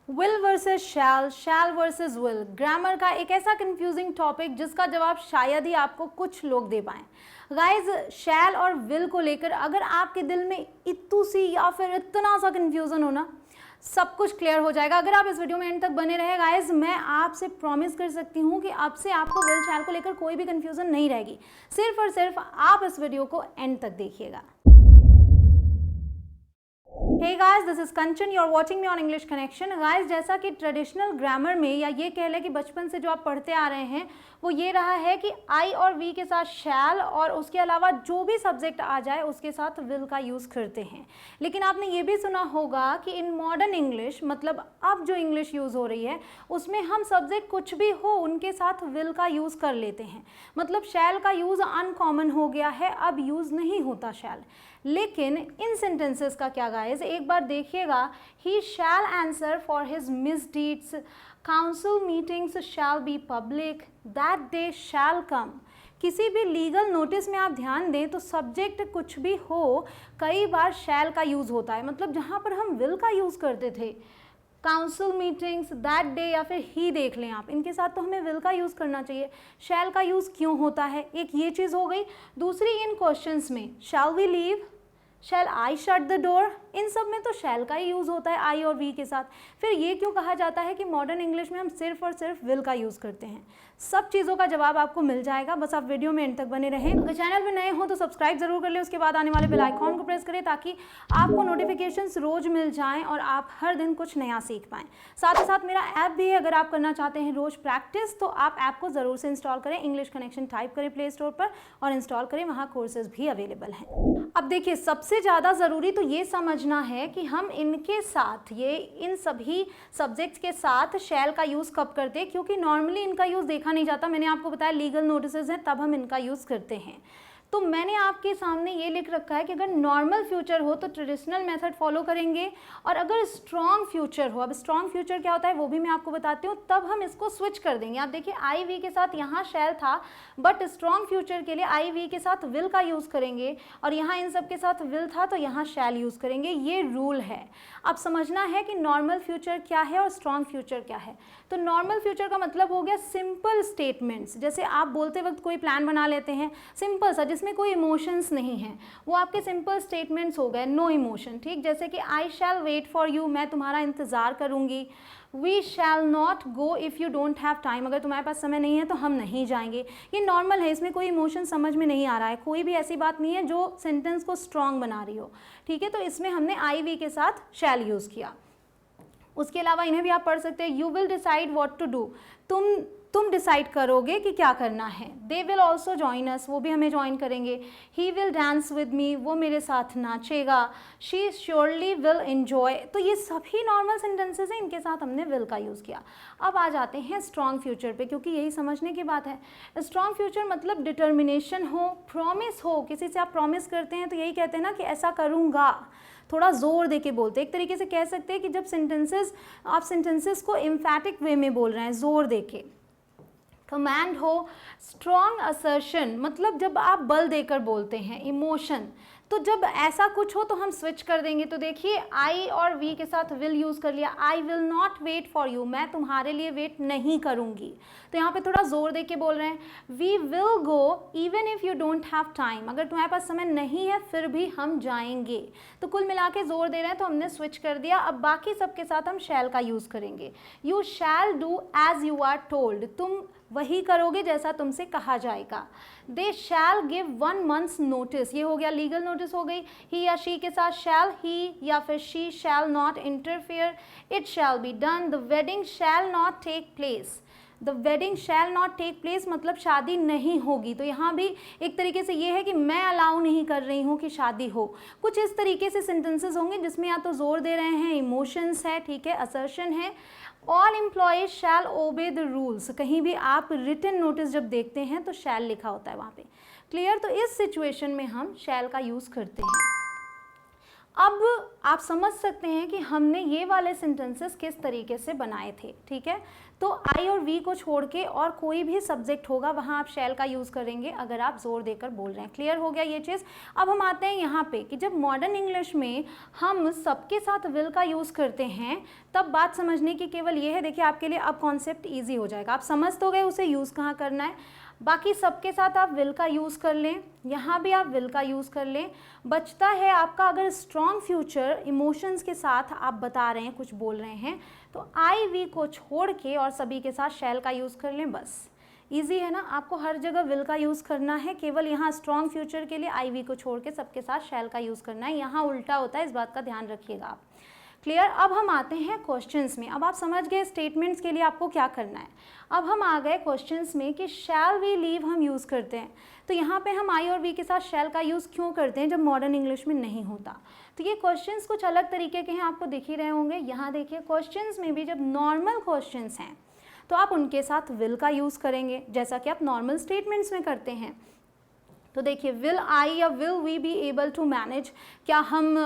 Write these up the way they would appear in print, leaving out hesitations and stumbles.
Will versus shall versus will, grammar का एक ऐसा कंफ्यूजिंग टॉपिक जिसका जवाब शायद ही आपको कुछ लोग दे पाएं। गाइज, शैल और विल को लेकर अगर आपके दिल में इतू सी या फिर इतना सा कंफ्यूजन हो ना, सब कुछ क्लियर हो जाएगा अगर आप इस वीडियो में एंड तक बने रहे। गाइज, मैं आपसे प्रॉमिस कर सकती हूँ कि अब से आपको विल शैल को लेकर कोई भी कंफ्यूजन नहीं रहेगी। सिर्फ और सिर्फ आप इस वीडियो को एंड तक देखिएगा। Hey guys, this is Kanchan. You are watching me on English Connection. Guys, जैसा कि ट्रेडिशनल ग्रामर में या ये कह लें कि बचपन से जो आप पढ़ते आ रहे हैं वो ये रहा है कि आई और वी के साथ शैल और उसके अलावा जो भी सब्जेक्ट आ जाए उसके साथ विल का यूज़ करते हैं। लेकिन आपने ये भी सुना होगा कि इन मॉडर्न इंग्लिश, मतलब अब जो इंग्लिश यूज़ हो रही है उसमें हम सब्जेक्ट कुछ भी हो उनके साथ विल का यूज़ कर लेते हैं। मतलब शैल का यूज़ अनकॉमन हो गया है, अब यूज़ नहीं होता शैल। लेकिन इन सेंटेंसेस का क्या गाइस, एक बार देखिएगा। He shall answer for his misdeeds, council meetings shall be public, that day shall come. किसी भी लीगल नोटिस में आप ध्यान दें तो सब्जेक्ट कुछ भी हो कई बार शैल का यूज़ होता है। मतलब जहाँ पर हम विल का यूज़ करते थे, काउंसिल मीटिंग्स, दैट डे या फिर ही देख लें आप, इनके साथ तो हमें विल का यूज़ करना चाहिए। शैल का यूज़ क्यों होता है, एक ये चीज़ हो गई। दूसरी, इन क्वेश्चंस में shall we leave, shall I shut the door, इन सब में तो शैल का ही यूज़ होता है आई और वी के साथ। फिर ये क्यों कहा जाता है कि मॉडर्न इंग्लिश में हम सिर्फ और सिर्फ विल का यूज़ करते हैं? सब चीज़ों का जवाब आपको मिल जाएगा, बस आप वीडियो में एंड तक बने रहें। अगर चैनल पे नए हो तो सब्सक्राइब जरूर कर लें, उसके बाद आने वाले बेल आइकॉन को प्रेस करें ताकि आपको नोटिफिकेशंस रोज मिल जाएं और आप हर दिन कुछ नया सीख पाएँ। साथ ही साथ मेरा ऐप भी है, अगर आप करना चाहते हैं रोज़ प्रैक्टिस तो आप ऐप को ज़रूर से इंस्टॉल करें। इंग्लिश कनेक्शन टाइप करें प्ले स्टोर पर और इंस्टॉल करें, वहाँ कोर्सेज भी अवेलेबल हैं। अब देखिए, सबसे ज़्यादा ज़रूरी तो ये समझना है कि हम इनके साथ, ये इन सभी सब्जेक्ट्स के साथ शैल का यूज़ कब करते हैं, क्योंकि नॉर्मली इनका यूज़ देखा नहीं जाता। मैंने आपको बताया लीगल नोटिसेज हैं तब हम इनका यूज़ करते हैं। तो मैंने आपके सामने ये लिख रखा है कि अगर नॉर्मल फ्यूचर हो तो ट्रेडिशनल मेथड फॉलो करेंगे, और अगर स्ट्रॉन्ग फ्यूचर हो, अब स्ट्रॉन्ग फ्यूचर क्या होता है वो भी मैं आपको बताती हूँ, तब हम इसको स्विच कर देंगे। आप देखिए, आई वी के साथ यहाँ शैल था, बट स्ट्रॉन्ग फ्यूचर के लिए आई वी के साथ विल का यूज़ करेंगे, और यहाँ इन सब के साथ विल था तो यहाँ शैल यूज़ करेंगे। ये रूल है। अब समझना है कि नॉर्मल फ्यूचर क्या है और स्ट्रॉन्ग फ्यूचर क्या है। तो नॉर्मल फ्यूचर का मतलब हो गया सिंपल स्टेटमेंट्स, जैसे आप बोलते वक्त कोई प्लान बना लेते हैं सिंपल सा, जिसमें कोई इमोशंस नहीं है, वो आपके सिंपल स्टेटमेंट्स हो गए, नो इमोशन। ठीक, जैसे कि I shall wait for you, मैं तुम्हारा इंतज़ार करूँगी। We shall not go if you don't have time, अगर तुम्हारे पास समय नहीं है तो हम नहीं जाएंगे। ये नॉर्मल है, इसमें कोई इमोशन समझ में नहीं आ रहा है, कोई भी ऐसी बात नहीं है जो सेंटेंस को स्ट्रॉन्ग बना रही हो। ठीक है, तो इसमें हमने आई वी के साथ शैल यूज़ किया। उसके अलावा इन्हें भी आप पढ़ सकते हैं। You will decide what to do, तुम डिसाइड करोगे कि क्या करना है। They will also join us, वो भी हमें ज्वाइन करेंगे। He will dance with me, वो मेरे साथ नाचेगा। She surely will enjoy. तो ये सभी नॉर्मल सेंटेंसेस हैं, इनके साथ हमने विल का यूज़ किया। अब आ जाते हैं स्ट्रॉन्ग फ्यूचर पे, क्योंकि यही समझने की बात है। स्ट्रॉन्ग फ्यूचर मतलब डिटर्मिनेशन हो, प्रॉमिस हो, किसी से आप प्रॉमिस करते हैं तो यही कहते हैं ना कि ऐसा करूँगा, थोड़ा जोर दे के बोलते हैं। एक तरीके से कह सकते हैं कि जब आप सेंटेंसेस को एम्फैटिक वे में बोल रहे हैं, जोर दे के। कमांड हो, स्ट्रॉन्ग असर्शन मतलब जब आप बल देकर बोलते हैं। इमोशन, तो जब ऐसा कुछ हो तो हम स्विच कर देंगे। तो देखिए, आई और वी के साथ विल यूज़ कर लिया। I will not wait for you, मैं तुम्हारे लिए वेट नहीं करूँगी। तो यहाँ पे थोड़ा जोर दे के बोल रहे हैं। We will go even if you don't have time, अगर तुम्हारे पास समय नहीं है फिर भी हम जाएंगे। तो कुल मिला के जोर दे रहे हैं तो हमने स्विच कर दिया। अब बाकी सबके साथ हम शैल का यूज़ करेंगे। You shall do as you are told, तुम वही करोगे जैसा तुमसे कहा जाएगा। दे शैल गिव 1 month's नोटिस, ये हो गया लीगल नोटिस हो गई। ही या शी के साथ शैल, ही या फिर she shall not interfere, it shall be done. The wedding shall not take place, the wedding shall not take place मतलब शादी नहीं होगी। तो यहाँ भी एक तरीके से ये है कि मैं अलाउ नहीं कर रही हूँ कि शादी हो। कुछ इस तरीके से सेंटेंसेस होंगे जिसमें या तो जोर दे रहे हैं, इमोशंस है, ठीक है, असर्शन है। All employees shell obey the rules, कहीं भी आप रिटन नोटिस जब देखते हैं तो शैल लिखा होता है वहाँ पे। क्लियर, तो इस सिचुएशन में हम शैल का यूज़ करते हैं। अब आप समझ सकते हैं कि हमने ये वाले सेंटेंसेस किस तरीके से बनाए थे, ठीक है। तो आई और वी को छोड़ के और कोई भी सब्जेक्ट होगा वहाँ आप शैल का यूज़ करेंगे अगर आप जोर देकर बोल रहे हैं। क्लियर हो गया ये चीज़। अब हम आते हैं यहाँ पे कि जब मॉडर्न इंग्लिश में हम सबके साथ विल का यूज़ करते हैं तब बात समझने की केवल ये है, देखिए आपके लिए अब कॉन्सेप्ट ईजी हो जाएगा, आप समझ तो गए उसे यूज़ कहाँ करना है। बाकी सबके साथ आप विल का यूज़ कर लें, यहाँ भी आप विल का यूज़ कर लें। बचता है आपका अगर स्ट्रॉन्ग फ्यूचर इमोशंस के साथ आप बता रहे हैं, कुछ बोल रहे हैं, तो आई वी को छोड़ के और सभी के साथ शैल का यूज़ कर लें। बस इजी है ना, आपको हर जगह विल का यूज़ करना है, केवल यहाँ स्ट्रॉन्ग फ्यूचर के लिए आई वी को छोड़ के सबके साथ शैल का यूज़ करना है। यहाँ उल्टा होता है, इस बात का ध्यान रखिएगा आप। क्लियर। अब हम आते हैं क्वेश्चंस में। अब आप समझ गए स्टेटमेंट्स के लिए आपको क्या करना है। अब हम आ गए क्वेश्चंस में कि शैल वी लीव हम यूज़ करते हैं, तो यहाँ पे हम आई और वी के साथ शैल का यूज़ क्यों करते हैं जब मॉडर्न इंग्लिश में नहीं होता। तो ये क्वेश्चंस कुछ अलग तरीके के हैं, आपको दिख ही रहे होंगे। यहाँ देखिए क्वेश्चंस में भी जब नॉर्मल क्वेश्चंस हैं तो आप उनके साथ विल का यूज़ करेंगे जैसा कि आप नॉर्मल स्टेटमेंट्स में करते हैं। तो देखिए विल आई या will we be able to manage, क्या हम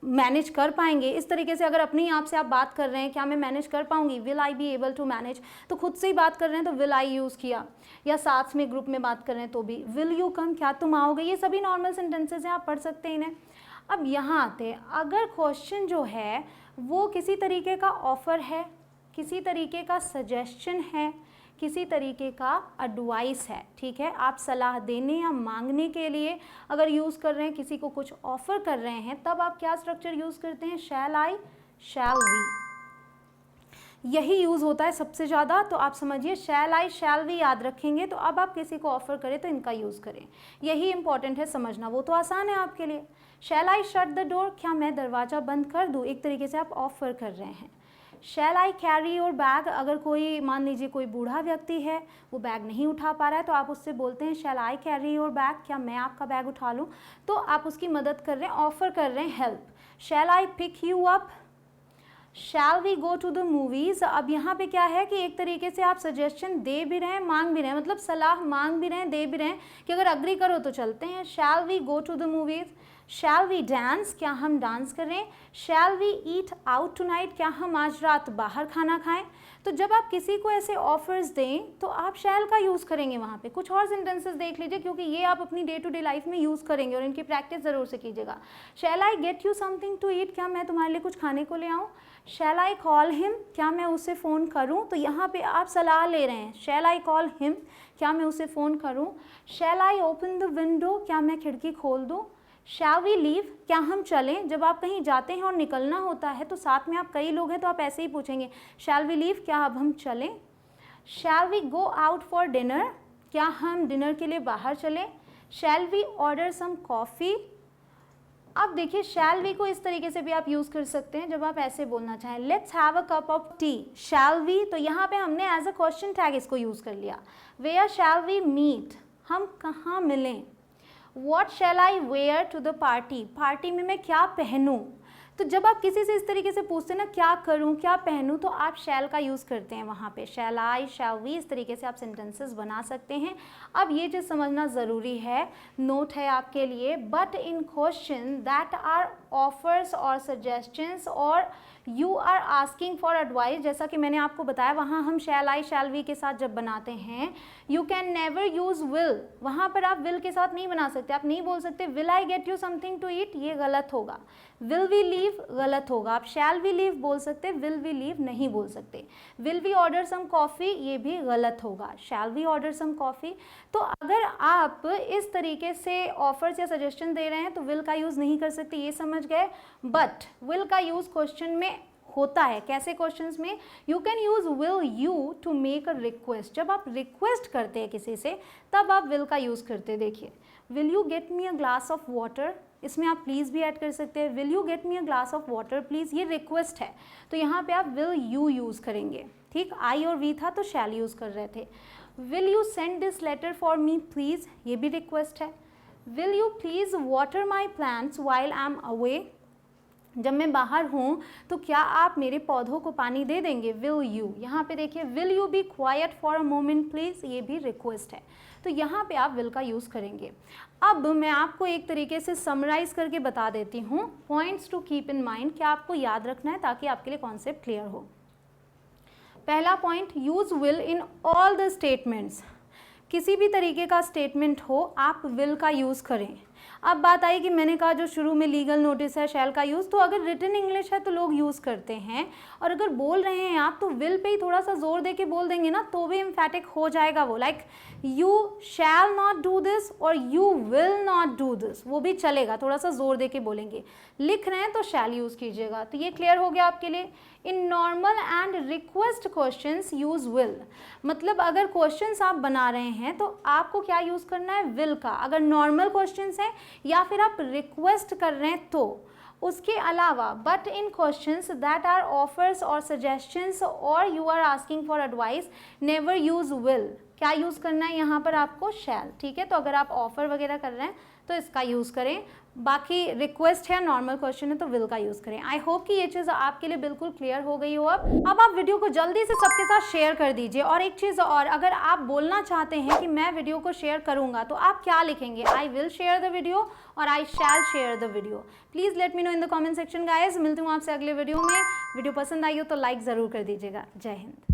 मैनेज कर पाएंगे, इस तरीके से अगर अपने आप से आप बात कर रहे हैं क्या मैं मैनेज कर पाऊंगी, will I be able to manage, तो खुद से ही बात कर रहे हैं तो विल आई यूज़ किया, या साथ में ग्रुप में बात कर रहे हैं तो भी विल यू कम, क्या तुम आओगे, ये सभी नॉर्मल सेंटेंसेज हैं, आप पढ़ सकते हैं इन्हें। अब यहाँ आते हैं, अगर क्वेश्चन जो है वो किसी तरीके का ऑफ़र है, किसी तरीके का सजेशन है, किसी तरीके का एडवाइस है, ठीक है, आप सलाह देने या मांगने के लिए अगर यूज़ कर रहे हैं, किसी को कुछ ऑफ़र कर रहे हैं, तब आप क्या स्ट्रक्चर यूज़ करते हैं, शैल आई शैल वी, यही यूज़ होता है सबसे ज़्यादा। तो आप समझिए शैल आई शैल वी याद रखेंगे, तो अब आप किसी को ऑफ़र करें तो इनका यूज़ करें, यही इंपॉर्टेंट है समझना, वो तो आसान है आपके लिए। शैल आई शट द डोर, क्या मैं दरवाज़ा बंद कर दूँ, एक तरीके से आप ऑफ़र कर रहे हैं। शैल आई कैरी योर बैग, अगर कोई मान लीजिए कोई बूढ़ा व्यक्ति है वो बैग नहीं उठा पा रहा है तो आप उससे बोलते हैं शैल आई कैरी योर बैग, क्या मैं आपका बैग उठा लूँ, तो आप उसकी मदद कर रहे हैं, ऑफ़र कर रहे हैं help. Shall I pick you up, shall we go to the movies, अब यहाँ पे क्या है कि एक तरीके से आप सजेशन दे भी रहे हैं मांग भी रहे हैं, मतलब सलाह मांग भी रहे हैं दे भी रहे हैं कि अगर अग्री करो तो चलते हैं। Shall we go to the movies, shall we dance, क्या हम डांस करें, shall we eat out tonight, क्या हम आज रात बाहर खाना खाएं। तो जब आप किसी को ऐसे ऑफर्स दें तो आप शैल का यूज़ करेंगे वहाँ पे। कुछ और सेंटेंसेस देख लीजिए क्योंकि ये आप अपनी डे टू डे लाइफ में यूज़ करेंगे और इनकी प्रैक्टिस ज़रूर से कीजिएगा। Shall I get you something to eat, क्या मैं तुम्हारे लिए कुछ खाने को ले आऊँ। शैल आई कॉल हिम, क्या मैं उसे फ़ोन करूँ, तो यहाँ पे आप सलाह ले रहे हैं। शैल आई कॉल हिम, क्या मैं उसे फ़ोन करूँ। शैल आई ओपन द विंडो, क्या मैं खिड़की खोल दूँ। शैल वी लीव, क्या हम चलें, जब आप कहीं जाते हैं और निकलना होता है तो साथ में आप कई लोग हैं तो आप ऐसे ही पूछेंगे शैल वी लीव, क्या अब हम चलें। Shall we go out for dinner, क्या हम डिनर के लिए बाहर चलें। Shall we order some coffee, अब देखिए शैल वी को इस तरीके से भी आप यूज़ कर सकते हैं जब आप ऐसे बोलना चाहें, let's have a cup of tea. Shall we, तो यहाँ पे हमने एज अ क्वेश्चन टैग इसको यूज़ कर लिया। वेयर शैल वी मीट, हम कहाँ मिलें। What shall I wear to the party, party में मैं क्या पहनूँ। तो जब आप किसी से इस तरीके से पूछते हैं ना क्या करूँ क्या पहनूँ, तो आप शैल का यूज़ करते हैं वहाँ पे, शैल आई शैल वी, इस तरीके से आप सेंटेंसेस बना सकते हैं। अब ये चीज़ समझना ज़रूरी है, नोट है आपके लिए, but in question that are offers और सजेशंस और you are asking for advice, जैसा कि मैंने आपको बताया वहाँ हम शैल आई शैल वी के साथ जब बनाते हैं, you can never use will, वहाँ पर आप विल के साथ नहीं बना सकते, आप नहीं बोल सकते will I get you something to eat, ये गलत होगा। विल वी लीव गलत होगा, आप शैल वी लीव बोल सकते, विल वी लीव नहीं बोल सकते। Will we order some coffee, ये भी गलत होगा, shall we order some coffee. तो अगर आप इस तरीके से ऑफर्स या सजेशन दे रहे हैं तो विल का यूज़ नहीं कर सकते, ये समझ गए। बट विल का यूज़ क्वेश्चन में होता है, कैसे क्वेश्चंस में, you can use will you to make a request, जब आप रिक्वेस्ट करते हैं किसी से तब आप विल का यूज़ करते हैं। देखिए will you get me a glass of water, इसमें आप प्लीज़ भी ऐड कर सकते हैं, will you get me a glass of water please, ये रिक्वेस्ट है तो यहाँ पे आप विल यू यूज़ करेंगे। ठीक, आई और वी था तो शैल यूज़ कर रहे थे। Will you send this letter for me please, ये भी रिक्वेस्ट है। Will you please water my plants while I am away, जब मैं बाहर हूँ तो क्या आप मेरे पौधों को पानी दे देंगे, विल यू। यहाँ पे देखिए will you be quiet for a moment please, ये भी रिक्वेस्ट है, तो यहाँ पे आप विल का यूज़ करेंगे। अब मैं आपको एक तरीके से समराइज़ करके बता देती हूँ points to keep in mind, क्या आपको याद रखना है ताकि आपके लिए कॉन्सेप्ट क्लियर हो। पहला point, use will in all the statements. किसी भी तरीके का स्टेटमेंट हो आप विल का यूज़ करें। अब बात आई कि मैंने कहा जो शुरू में लीगल नोटिस है शैल का यूज़, तो अगर रिटन इंग्लिश है तो लोग यूज़ करते हैं, और अगर बोल रहे हैं आप तो विल पे ही थोड़ा सा जोर दे के बोल देंगे ना तो भी एम्फेटिक हो जाएगा वो, like you shall not do this और you will not do this, वो भी चलेगा, थोड़ा सा जोर दे के बोलेंगे। लिख रहे हैं तो शैल यूज़ कीजिएगा। तो ये क्लियर हो गया आपके लिए। In normal and request questions use will, मतलब अगर क्वेश्चंस आप बना रहे हैं तो आपको क्या यूज़ करना है, विल का, अगर नॉर्मल क्वेश्चंस हैं या फिर आप रिक्वेस्ट कर रहे हैं तो। उसके अलावा but in questions that are offers और सजेशंस और you are asking for advice never use will, क्या यूज़ करना है यहाँ पर आपको, शैल। ठीक है, तो अगर आप ऑफर वगैरह कर रहे हैं तो इसका यूज़ करें, बाकी रिक्वेस्ट है नॉर्मल क्वेश्चन है तो विल का यूज़ करें। आई होप कि ये चीज़ आपके लिए बिल्कुल क्लियर हो गई हो। अब आप वीडियो को जल्दी से सबके साथ शेयर कर दीजिए। और एक चीज़ और, अगर आप बोलना चाहते हैं कि मैं वीडियो को शेयर करूंगा तो आप क्या लिखेंगे, I will share the video और I shall share the video. Please let me know in the comment section guys. मिलती हूँ आपसे अगले वीडियो में। वीडियो पसंद आई हो तो लाइक ज़रूर कर दीजिएगा। जय हिंद।